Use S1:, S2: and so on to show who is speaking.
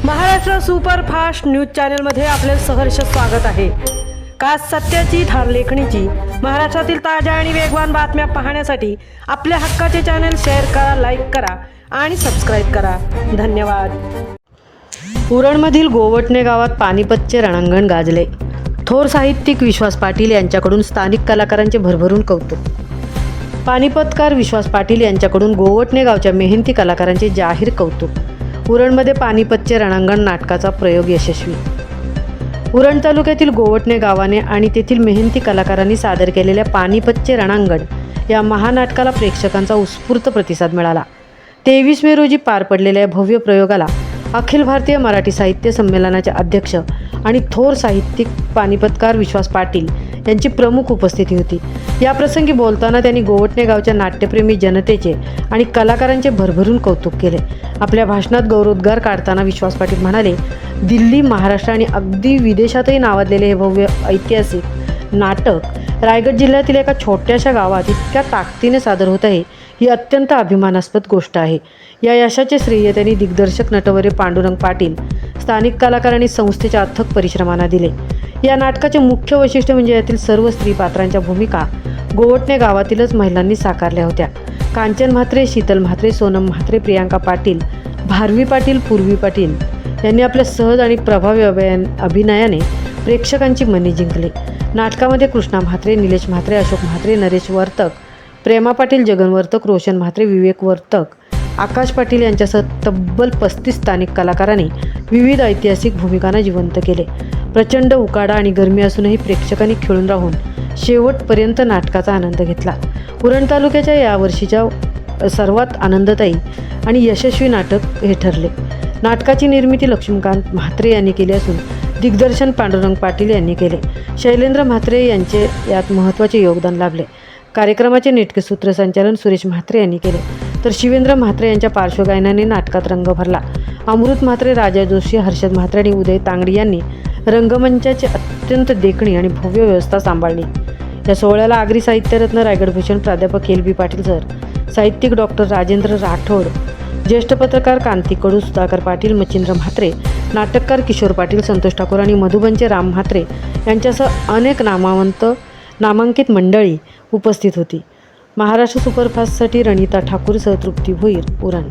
S1: Maharashtra superfast news चॅनलमध्ये आपले सहर्ष स्वागत आहे। खास सत्याची थार लेखणीची महाराष्ट्रातील ताज्या आणि वेगवान बातम्या पाहण्यासाठी आपल्या हक्काचे चॅनल शेअर करा, लाईक करा आणि सबस्क्राईब करा। धन्यवाद। उरणमधील गोवटणे गावात पानिपतचे रणांगण गाजले। थोर साहित्यिक विश्वास पाटील यांच्याकडून स्थानिक कलाकारांचे भरभरून कौतुक। पानिपतकार विश्वास पाटील यांच्याकडून गोवटणे गावच्या मेहनती कलाकारांचे जाहीर कौतुक। उरणमध्ये पानिपतचे रणांगण नाटकाचा प्रयोग यशस्वी। उरण तालुक्यातील गोवटणे गावाने आणि तेथील मेहनती कलाकारांनी सादर केलेल्या पानिपतचे रणांगण या महानाटकाला प्रेक्षकांचा उत्स्फूर्त प्रतिसाद मिळाला। 23 मे रोजी पार पडलेल्या भव्य प्रयोगाला अखिल भारतीय मराठी साहित्य संमेलनाचे अध्यक्ष आणि थोर साहित्यिक पानिपतकार विश्वास पाटील यांची प्रमुख उपस्थिती होती। या प्रसंगी बोलताना त्यांनी गोवटणे गावच्या नाट्यप्रेमी जनतेचे आणि कलाकारांचे भरभरून कौतुक केले। आपल्या भाषणात गौरवोद्गार काढताना विश्वास पाटील म्हणाले, दिल्ली, महाराष्ट्र आणि अगदी विदेशातही नावाजलेले हे भव्य ऐतिहासिक नाटक रायगड जिल्ह्यातील एका छोट्याशा गावात इतक्या ताकदीने सादर होत आहे, ही अत्यंत अभिमानास्पद गोष्ट आहे। या यशाचे श्रेय त्यांनी दिग्दर्शक नटवर्य पांडुरंग पाटील, स्थानिक कलाकार आणि संस्थेच्या अथक परिश्रमांना दिले। या नाटकाचे मुख्य वैशिष्ट्य म्हणजे यातील सर्व स्त्री पात्रांच्या भूमिका गोवटणे गावातीलच महिलांनी साकारल्या होत्या। कांचन म्हात्रे, शीतल म्हात्रे, सोनम म्हात्रे, प्रियांका पाटील, भारवी पाटील, पूर्वी पाटील यांनी आपल्या सहज आणि प्रभावी अभिनयाने प्रेक्षकांची मने जिंकले। नाटकामध्ये कृष्णा म्हात्रे, निलेश म्हात्रे, अशोक म्हात्रे, नरेश वर्तक, प्रेमा पाटील, जगन वर्तक, रोशन म्हात्रे, विवेक वर्तक, आकाश पाटील यांच्यासह तब्बल 35 स्थानिक कलाकारांनी विविध ऐतिहासिक भूमिकांना जिवंत केले। प्रचंड उकाडा आणि गरमी असूनही प्रेक्षकांनी खिळून राहून शेवटपर्यंत नाटकाचा आनंद घेतला। उरण तालुक्याच्या यावर्षीच्या सर्वात आनंददायी आणि यशस्वी नाटक हे ठरले। नाटकाची निर्मिती लक्ष्मीकांत म्हात्रे यांनी केली असून दिग्दर्शन पांडुरंग पाटील यांनी केले। शैलेंद्र म्हात्रे यांचे यात महत्त्वाचे योगदान लाभले। कार्यक्रमाचे नेटके सूत्रसंचालन सुरेश म्हात्रे यांनी केले, तर शिवेंद्र म्हात्रे यांच्या पार्श्वगायनाने नाटकात रंग भरला। अमृत म्हात्रे, राजा जोशी, हर्षद म्हात्रे आणि उदय तांगडी यांनी रंगमंचाची अत्यंत देखणी आणि भव्य व्यवस्था सांभाळली। या सोहळ्याला आगरी साहित्यरत्न रायगडभूषण प्राध्यापक एल बी पाटील सर, साहित्यिक डॉक्टर राजेंद्र राठोड, ज्येष्ठ पत्रकार कांती कडू, सुधाकर पाटील, मच्छिंद्र म्हात्रे, नाटककार किशोर पाटील, संतोष ठाकूर आणि मधुबनचे राम म्हात्रे यांच्यासह अनेक नामांकित मंडळी उपस्थित होती। महाराष्ट्र सुपरफास्टसाठी रणिता ठाकूर सह तृप्ती भोईर, उरण।